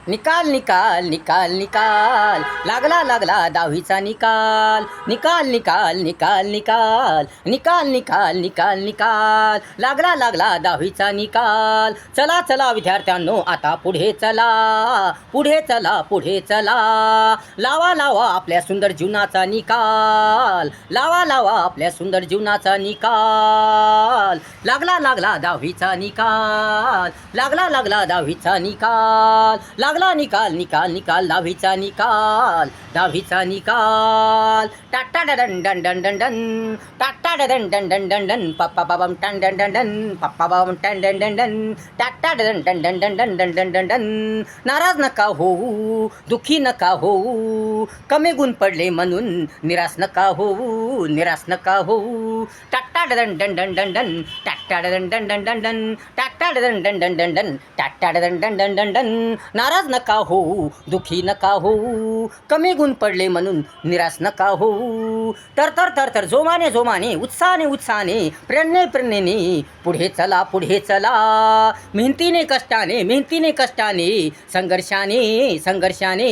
निकाल निकाल निकाल निकाल लागला लागला दहावीचा निकाल निकाल निकाल निकाल निकाल निकाल निकाल निकाल निकाल लागला लागला दहावीचा निकाल चला चला विद्यार्थ्यांनो आता पुढे चला पुढे चला पुढे चला लावा लावा आपल्या सुंदर जीवनाचा निकाल लावा लावा आपल्या सुंदर जीवनाचा निकाल लागला लागला दहावीचा निकाल लागला लागला दहावीचा निकाल लागला निकाल निकाल निकाल दहावीचा निकाल दहावीचा निकाल टाटा डन डन डन डन डन टाटा डन डन डन डन डन पप्पा बाबम टन डन डन डन पप्पा बाबम टन डन डन डन टाटा डन डन डन डन डन डन डन डन डन नाराज नका होऊ दुःखी नका होऊ कमी गुण पडले म्हणून निराश नका होऊ निराश नका होऊ टाटा डन डन डन डन डन टाटा डन डन डन डन डन टाटा डन डन डन डन डन टाटा डन डन डन डन डन नाराज नका होऊ दुःखी नका होऊ कमी गुण पडले म्हणून निराश नका होऊ तर तर तर तर जोमाने जोमाने उत्साहाने उत्साहाने प्रेरणे प्रेरणेने पुढे चला पुढे चला मेहनतीने कष्टाने संघर्षाने संघर्षाने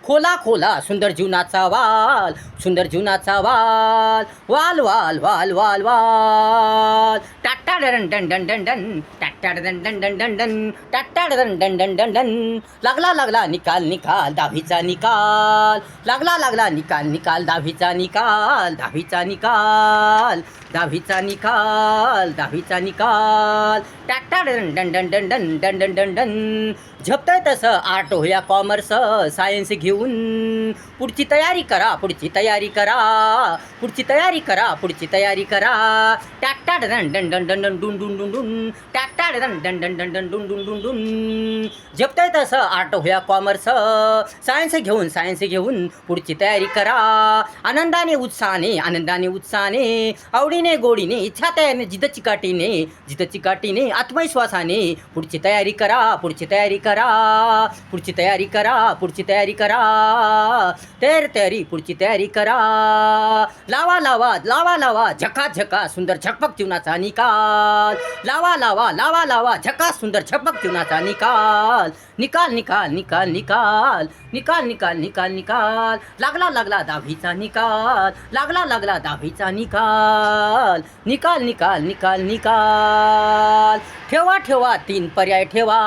खोला खोला सुंदर जीवनाचा वाल सुंदर जीवनाचा वाल वाल वाल वाल वाल वाल टाटा डन डन डन डन डन टाटा डन डन डन डन डन टाटा डन डन डन डन डन लागला लागला निकाल निकाल दहावीचा निकाल लागला लागला निकाल निकाल दहावीचा निकाल दहावीचा निकाल दहावीचा निकाल दहावीचा निकाल टाटा डन डन डन डन डन डन डन डन डन झपतंय तसं आर्ट हो या कॉमर्स सायन्स घेऊन पुढची तयारी करा पुढची तयारी करा पुढची तयारी करा पुढची तयारी करा टाटा डन डन डन डन डन डुन डुन डुन डुन टाटा डन डन डन डन डन डुन डुन डुन डुन झपतंय तसं आर्ट हो या कॉमर्स सायन्स घेऊन पुढची तयारी करा आनंदाने उत्साहाने आवडीने गोडीने इच्छा तयारीने जिद्द चिकाटीने आत्मविश्वासाने पुढची तयारी करा पुढची तयारी करा पुढची तयारी करा पुढची तयारी करा तयारी पुढची तयारी करा लावा लावा लावा लावा झकास झकास सुंदर झकपक जीवनाचा निकाल लावा लावा लावा लावा झकास सुंदर झकपक जीवनाचा निकाल निकाल निकाल निकाल निकाल निकाल निकाल निकाल निकाल लागला लागला दहावीचा निकाल लागला लागला दहावीचा निकाल निकाल निकाल निकाल निकाल ठेवा ठेवा तीन पर्याय ठेवा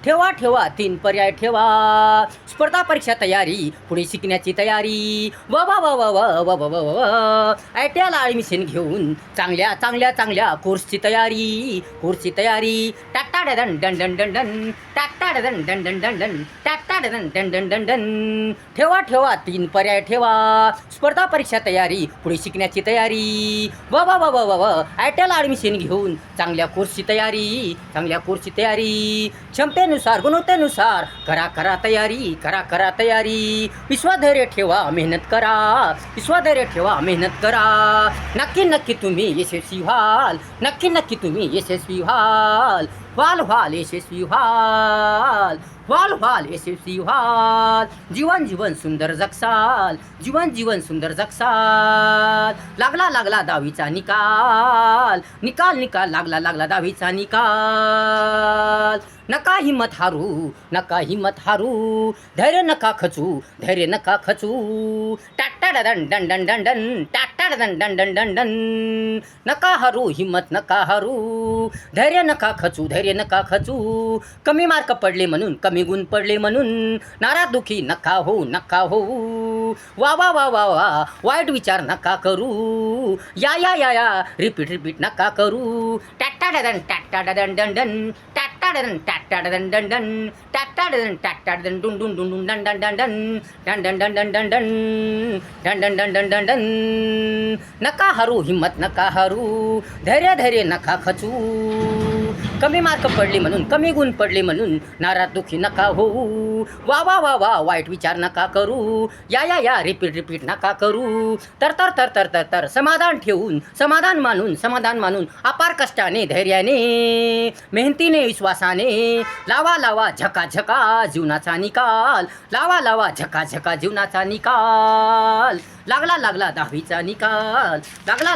ठेवा ठेवा तीन पर्याय ठेवा स्पर्धा परीक्षा तयारी पुढे शिकण्याची तयारी व व व व व व व व ITIला ॲडमिशन घेऊन चांगल्या चांगल्या चांगल्या कोर्सची तयारी टाटा डन डन डन डन डन टाटा डन डन डन डन डन टाटा डन डन डन डन डन ठेवा ठेवा तीन पर्याय ठेवा स्पर्धा परीक्षा तयारी पुढे शिकण्याची तयारी व व व व व ITIला ॲडमिशन घेऊन चांगल्या कोर्सची तयारी क्षमतेनुसार गुणवत्तेनुसार करा करा तयारी विश्वाधैर्य ठेवा मेहनत करा नक्की नक्की तुम्ही यशस्वी व्हाल नक्की तुम्ही यशस्वी व्हाल व्हाल यशस्वी व्हाल यशस्वी व्हाल जीवन सुंदर जगसाल लागला लागला दहावीचा निकाल लागला दहावीचा निकाल नका हिम्मत हारू धैर्य नका खचू टाटा डन डन डन डन डन टाटा डन डन डन डन डन नका हरू हिम्मत नका हरू धैर्य नका खचू कमी मार्क पडले म्हणून कमी गुण पडले म्हणून नाराज दुखी नका होऊ वा वा वा वा वा वाईट विचार नका करू या रिपीट नका करू टाटा डन डन डन टाटा डन डन डन टाटा डन डुन डुन डुन डुन डन डन डन डन डन डन डन डन डन डन डन डन डन नका हरू हिम्मत नका हरू धैर्य नका खचू कमी मार्क पडले म्हणून कमी गुण पडले म्हणून नाराज दुखी नका होऊ वा वा वा वा वाईट विचार नका करू या रिपीट नका करू तर समाधान ठेवून समाधान मानून अपार कष्टाने धैर्याने मेहनतीने विश्वासाने लावा झका जीवनाचा निकाल लावा झका जीवनाचा निकाल लागला दहावीचा निकाल लागला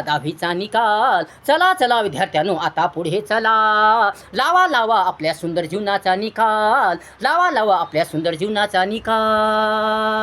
दहावीचा निकाल चला चला विद्यार्थ्यांनो आता पुढे चला. लावा लावा आपल्या सुंदर जीवनाचा निकाल. लावा लावा आपल्या सुंदर जीवनाचा निकाल.